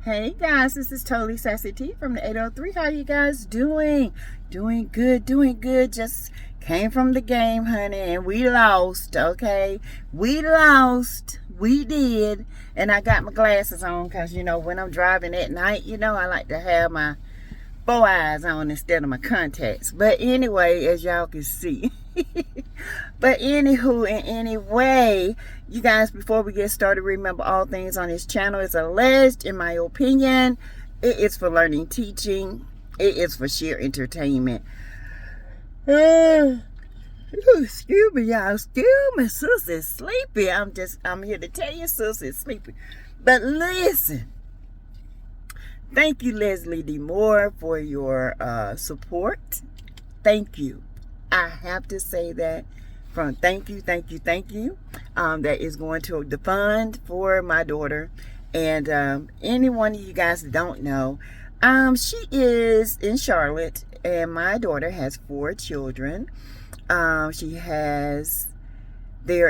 Hey guys, this is totally Sassy T from the 803. How you guys doing? Doing good. Just came from the game, honey, and we lost, okay? We lost. We did. And I got my glasses on because, when I'm driving at night, I like to have my 4 eyes on instead of my contacts. But anyway, as y'all can see. But anywho, in any way, you guys, before we get started, remember all things on this channel is alleged, in my opinion. It is for learning, teaching. It is for sheer entertainment. Excuse me, y'all. Excuse me, sis is sleepy. I'm here to tell you, sis is sleepy. But listen. Thank you, Leslie D. Moore, for your support. Thank you. I have to say that. Thank you. That is going to the fund for my daughter. And any one of you guys that don't know, she is in Charlotte, and my daughter has 4 children. They're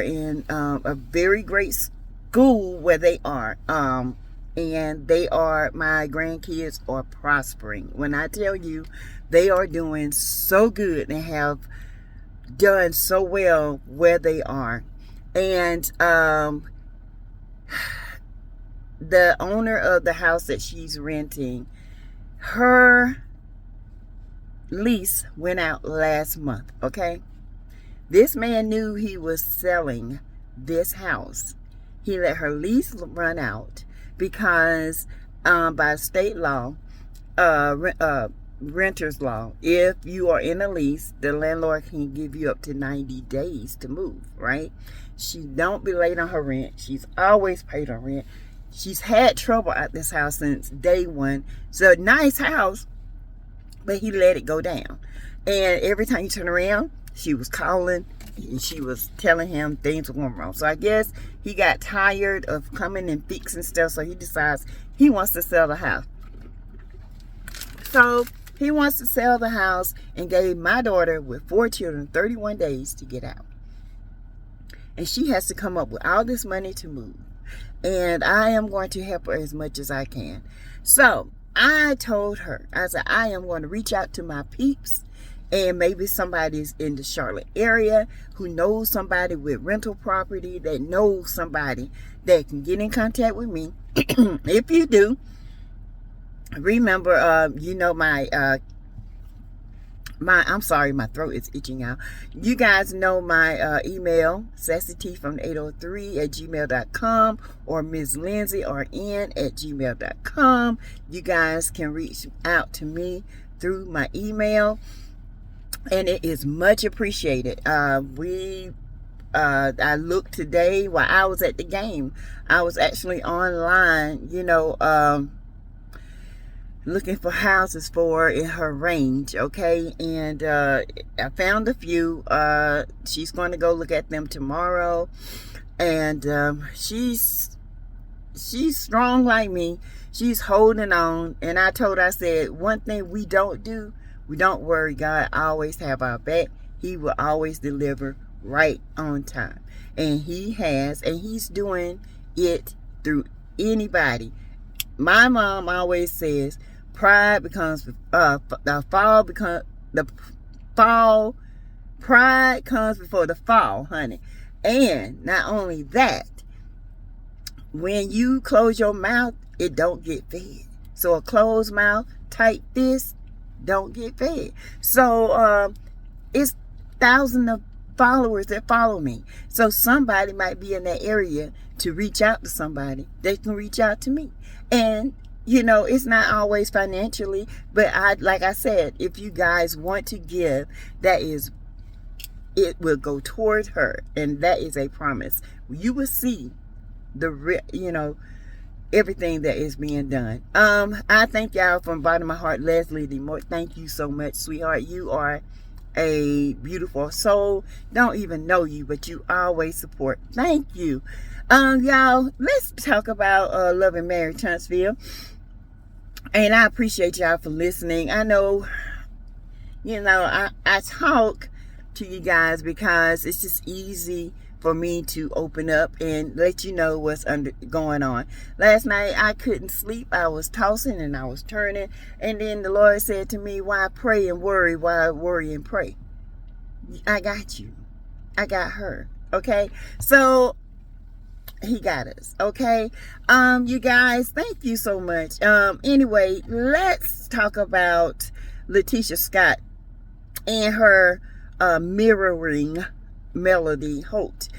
in a very great school where they are. And my grandkids are prospering. When I tell you, they are doing so good and have done so well where they are. And the owner of the house that she's renting, her lease went out last month, okay? This man knew he was selling this house. He let her lease run out because by state law, renter's law, if you are in a lease, the landlord can give you up to 90 days to move, right? She don't be late on her rent. She's always paid her rent. She's had trouble at this house since day one. It's a nice house, but he let it go down. And every time you turn around, she was calling and she was telling him things were going wrong. So I guess he got tired of coming and fixing stuff, so he decides he wants to sell the house. So he wants to sell the house and gave my daughter with 4 children 31 days to get out. And she has to come up with all this money to move. And I am going to help her as much as I can. So I told her, I said, I am going to reach out to my peeps. And maybe somebody's in the Charlotte area who knows somebody with rental property, that knows somebody that can get in contact with me. If you do, remember, I'm sorry, my throat is itching out. You guys know my email, SASSYTEA-V from803@gmail.com or MSLINDSEYRN@gmail.com. You guys can reach out to me through my email, and it is much appreciated. I looked today while I was at the game. I was actually online, looking for houses for in her range, okay? And I found a few. She's going to go look at them tomorrow. And she's strong like me. She's holding on. And I told her, I said, one thing we don't do, we don't worry. God always have our back. He will always deliver right on time. And he has, and he's doing it through anybody. My mom always says, pride comes before the fall, honey. And not only that, when you close your mouth, it don't get fed. So a closed mouth, tight fist, don't get fed. So it's thousands of followers that follow me. So somebody might be in that area to reach out to somebody. They can reach out to me. And it's not always financially, but like I said, if you guys want to give, it will go towards her, and that is a promise. You will see everything that is being done. I thank y'all from the bottom of my heart. Leslie D. Moore, thank you so much, sweetheart. You are a beautiful soul. Don't even know you, but you always support. Thank you. Y'all, let's talk about Love and Marriage Huntsville. And I appreciate y'all for listening. I know, I talk to you guys because it's just easy for me to open up and let you know what's going on. Last night I couldn't sleep. I was tossing and I was turning, and then the Lord said to me, why pray and worry? Why worry and pray? I got you. I got her. Okay, so he got us. Okay, you guys, thank you so much. Anyway, let's talk about Leticia Scott and her mirroring Melody Holt.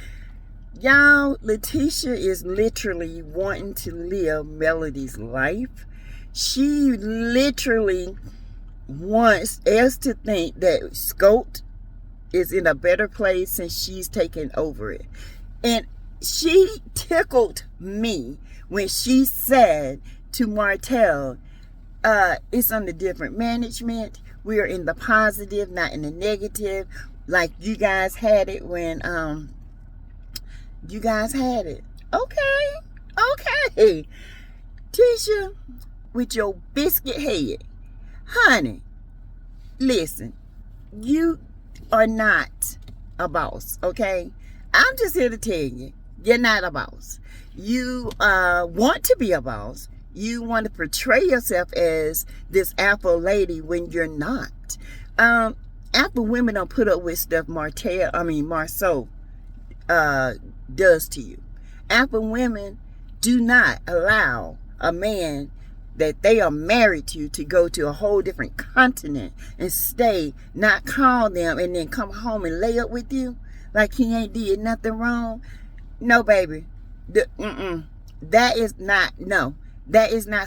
Y'all, Leticia is literally wanting to live Melody's life. She literally wants us to think that Scott is in a better place since she's taken over it. And she tickled me when she said to Martel, it's under different management. We are in the positive, not in the negative. Like you guys had it when you guys had it. Okay. Tisha, with your biscuit head. Honey, listen, you are not a boss, okay? I'm just here to tell you, you're not a boss. You want to be a boss. You want to portray yourself as this alpha lady when you're not. Alpha women don't put up with stuff Marceau does to you. Alpha women do not allow a man that they are married to go to a whole different continent and stay, not call them, and then come home and lay up with you like he ain't did nothing wrong. No, baby. That is not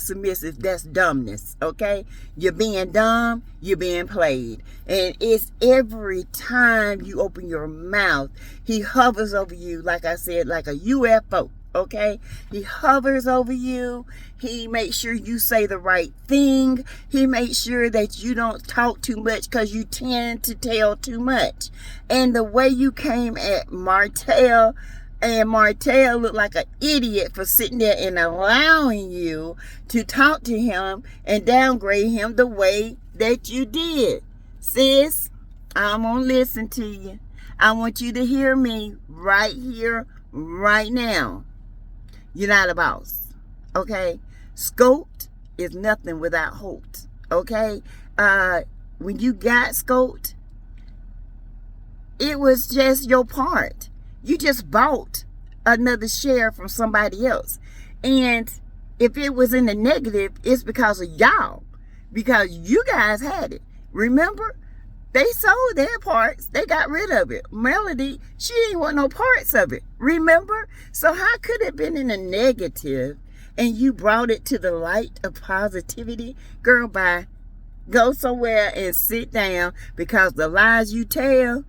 submissive. That's dumbness, okay? You're being dumb, you're being played. And it's every time you open your mouth, he hovers over you, like I said, like a UFO, okay? He hovers over you. He makes sure you say the right thing. He makes sure that you don't talk too much because you tend to tell too much. And the way you came at Martel, and Martel looked like an idiot for sitting there and allowing you to talk to him and downgrade him the way that you did. Sis, I'm going to listen to you. I want you to hear me right here, right now. You're not a boss, okay? Scott is nothing without Holt, okay? When you got Scott, it was just your part. You just bought another share from somebody else. And if it was in the negative, it's because of y'all. Because you guys had it. Remember? They sold their parts. They got rid of it. Melody, she ain't want no parts of it. Remember? So how could it have been in the negative and you brought it to the light of positivity? Girl, bye. Go somewhere and sit down, because the lies you tell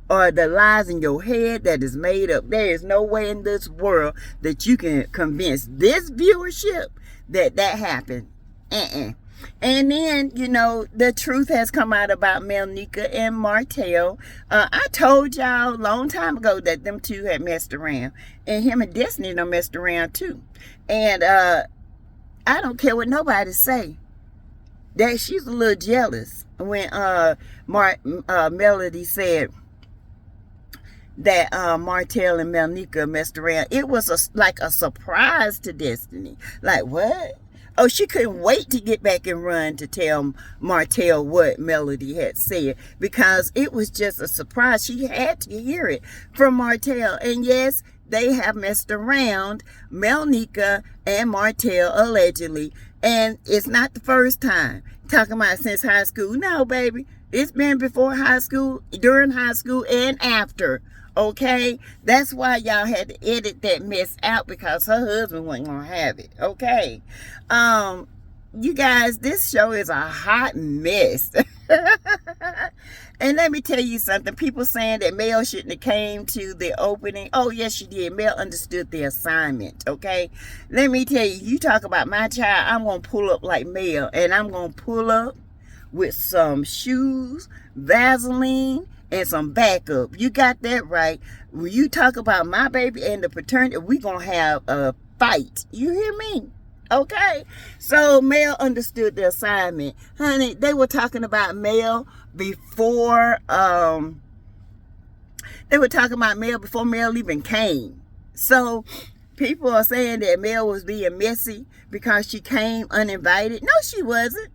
or the lies in your head that is made up. There is no way in this world that you can convince this viewership that happened. And then, you know, the truth has come out about Melnika and Martel. I told y'all a long time ago that them two had messed around. And him and Destiny done messed around too. And I don't care what nobody say. That she's a little jealous when Melody said that Martel and Melnika messed around. It was like a surprise to Destiny. Like, what? Oh, she couldn't wait to get back and run to tell Martel what Melody had said, because it was just a surprise. She had to hear it from Martel. And yes, they have messed around, Melnika and Martel, allegedly. And it's not the first time. Talking about since high school. No, baby. It's been before high school, during high school, and after. Okay? That's why y'all had to edit that mess out, because her husband wasn't going to have it. Okay? You guys, this show is a hot mess. And let me tell you something. People saying that Mel shouldn't have came to the opening. Oh, yes, she did. Mel understood the assignment, okay? Let me tell you, you talk about my child, I'm going to pull up like Mel. And I'm going to pull up with some shoes, Vaseline, and some backup. You got that right. When you talk about my baby and the paternity, we're going to have a fight. You hear me? Okay? So Mel understood the assignment. Honey, they were talking about Mel before They were talking about Mel before Mel even came. So people are saying that Mel was being messy because she came uninvited. No, she wasn't.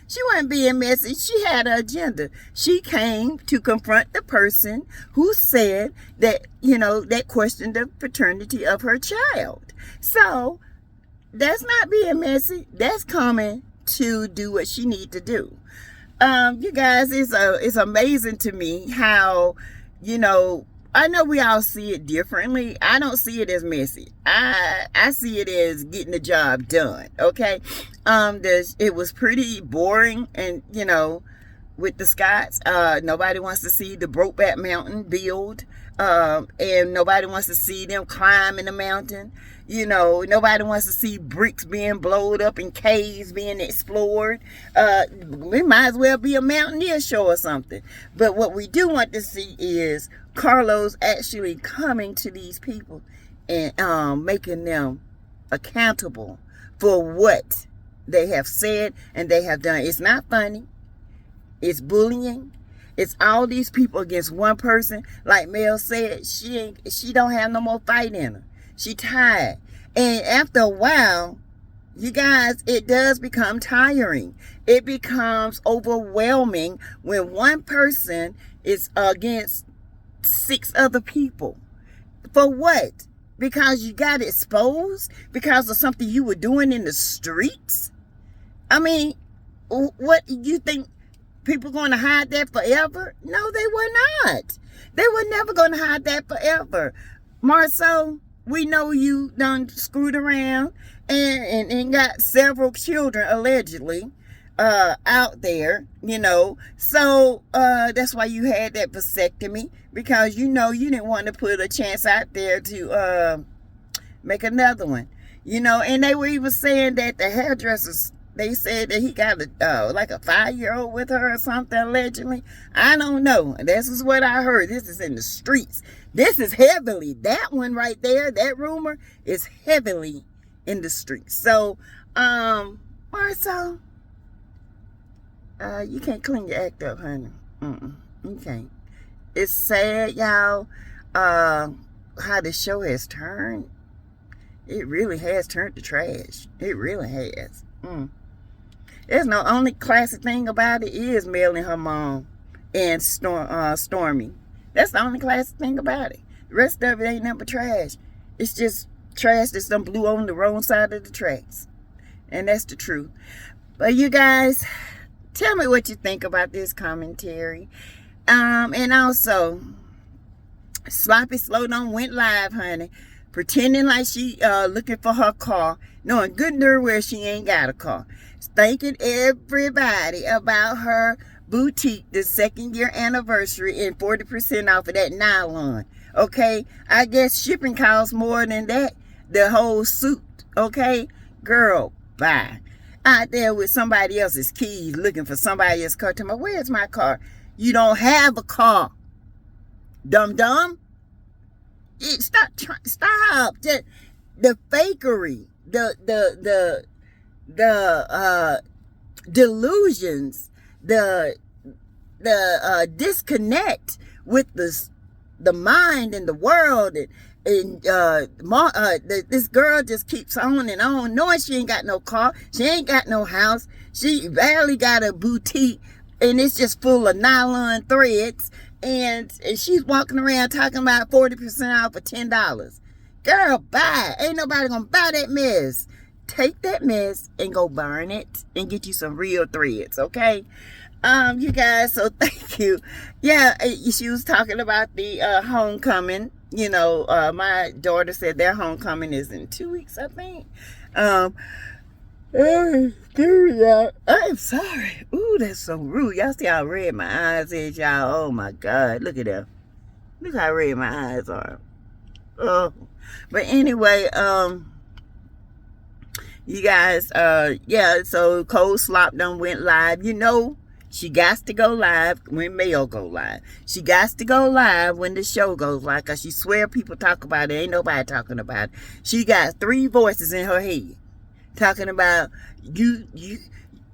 She wasn't being messy. She had an agenda. She came to confront the person who said that, that questioned the paternity of her child. So that's not being messy. That's coming to do what she need to do. You guys, it's amazing to me how, I know we all see it differently. I don't see it as messy. I see it as getting the job done. Okay. It was pretty boring, and with the Scotts, nobody wants to see the Brokeback Mountain build, and nobody wants to see them climbing the mountain. Nobody wants to see bricks being blown up and caves being explored. It might as well be a Mountaineer show or something. But what we do want to see is Carlos actually coming to these people and making them accountable for what they have said and they have done. It's not funny. It's bullying. It's all these people against one person. Like Mel said, she don't have no more fight in her. She tired. And after a while, you guys, it does become tiring. It becomes overwhelming when one person is against 6 other people. For what? Because you got exposed? Because of something you were doing in the streets? I mean, what, you think people going to hide that forever? No, they were not. They were never going to hide that forever. Marceau, we know you done screwed around and got several children allegedly out there, So that's why you had that vasectomy, because you didn't want to put a chance out there to make another one. And they were even saying that the hairdressers, they said that he got like a 5-year-old with her or something, allegedly. I don't know. This is what I heard. This is in the streets. This is heavily, that one right there, that rumor is heavily in the streets. So, Marceau, you can't clean your act up, honey. You can't. It's sad, y'all, how the show has turned. It really has turned to trash. It really has. There's no only classic thing about it is Mel and her mom and Stormy. That's the only classic thing about it. The rest of it ain't nothing but trash. It's just trash that's done blew on the wrong side of the tracks. And that's the truth. But you guys, tell me what you think about this commentary. And also, Sloppy Slow Down went live, honey, pretending like she looking for her car, knowing good nerve where she ain't got a car. Thanking everybody about her boutique, the 2nd year anniversary, and 40% off of that nylon. Okay, I guess shipping costs more than that, the whole suit. Okay, girl, bye. Out there with somebody else's keys, looking for somebody else's car. Tell me, where's my car? You don't have a car, dumb. Stop. The fakery, the delusions, the disconnect with the mind and the world, and this girl just keeps on and on, knowing she ain't got no car, she ain't got no house, she barely got a boutique, and it's just full of nylon threads, and she's walking around talking about 40% off for $10. Girl, bye. Ain't nobody gonna buy that mess. Take that mess and go burn it and get you some real threads, okay? You guys, so thank you. Yeah, she was talking about the homecoming. My daughter said their homecoming is in 2 weeks, I think. Y'all. I'm sorry. Ooh, that's so rude. Y'all see how red my eyes is, y'all? Oh my God, look at that. Look how red my eyes are. Oh, but anyway, you guys, yeah. So Cold Slop done went live. She got to go live when Mel go live. She got to go live when the show goes live, because she swear people talk about it. Ain't nobody talking about it. She got 3 voices in her head talking about you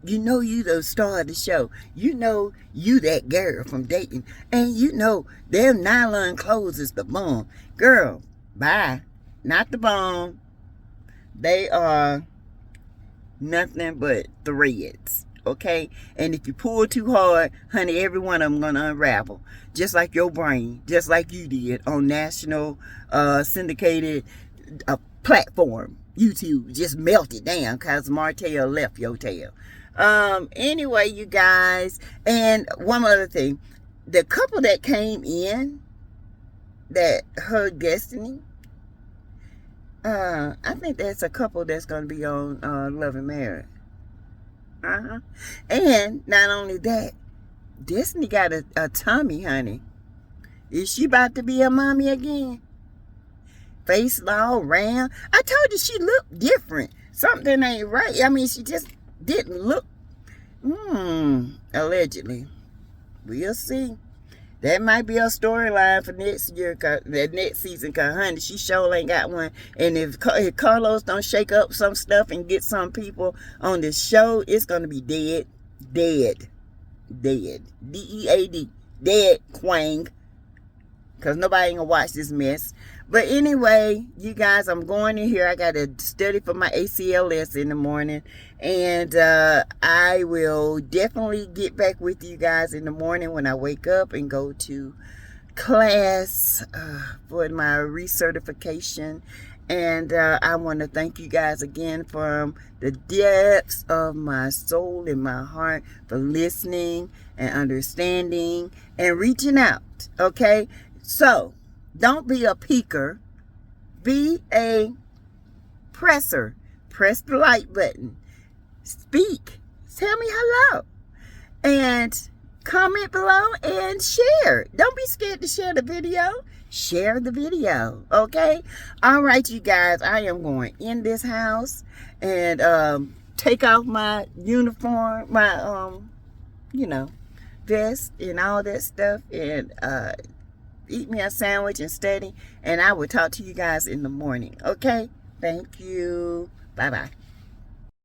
You know you the star of the show. You know you that girl from dating. And you know them nylon clothes is the bomb. Girl, bye. Not the bomb. They are nothing but threads. Okay? And if you pull too hard, honey, every one of them gonna unravel. Just like your brain. Just like you did on national syndicated platform. YouTube just melted down because Martel left your tail. Anyway, you guys, and one other thing, the couple that came in that heard Destiny, I think that's a couple that's going to be on Love and Marriage. And not only that, Destiny got a tummy, honey. Is she about to be a mommy again? Face all round. I told you she looked different. Something ain't right. I mean, she just didn't look. Allegedly. We'll see. That might be a storyline for next year, the next season, because, honey, she sure ain't got one. And if Carlos don't shake up some stuff and get some people on this show, it's going to be dead. Dead. D-E-A-D. Dead, Quang. Because nobody ain't going to watch this mess. But anyway, you guys, I'm going in here. I got to study for my ACLS in the morning. And I will definitely get back with you guys in the morning when I wake up and go to class for my recertification. And I want to thank you guys again from the depths of my soul and my heart for listening and understanding and reaching out. Okay? So, don't be a peeker. Be a presser. Press the like button. Speak. Tell me hello. And comment below and share. Don't be scared to share the video. Share the video. Okay? All right, you guys. I am going in this house and take off my uniform, my, vest and all that stuff. And, eat me a sandwich and study, and I will talk to you guys in the morning. Okay? Thank you. Bye-bye.